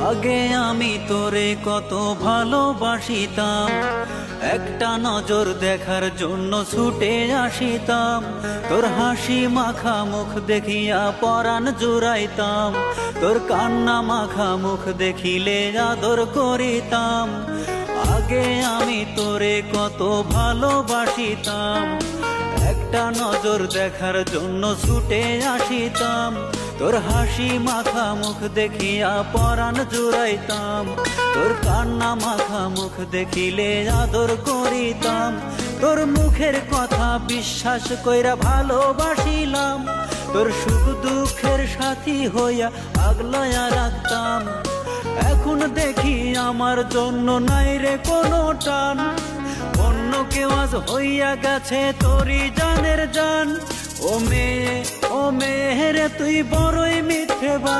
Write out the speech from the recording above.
আগে আমি তোরে কত ভালোবাসিতাম, একটা নজর দেখার জন্য ছুটে আসিতাম। তোর হাসি মাখা মুখ দেখিয়া পরাণ জুড়াইতাম, তোর কান্না মাখা মুখ দেখিলে আদর করিতাম। আগে আমি তোরে কত ভালোবাসিতাম, একটা নজর দেখার জন্য ছুটে আসিতাম। তোর হাসি মাখা মুখ দেখিয়া পরাণ জুড়াইতাম, তোর কান্না মাখা মুখ দেখিলে আদর করিতাম। তোর মুখের কথা বিশ্বাস কইরা ভালোবাসিলাম, তোর সুখ দুঃখের সাথী হইয়া আগলায়া রাখতাম। এখন দেখি আমার জন্য নাই রে কোনো টান, অন্য কেউ আজ হইয়া গেছে তোরই জানের জান। ও মেয়ে রে তুই বড়ই মিথ্যেবাদী।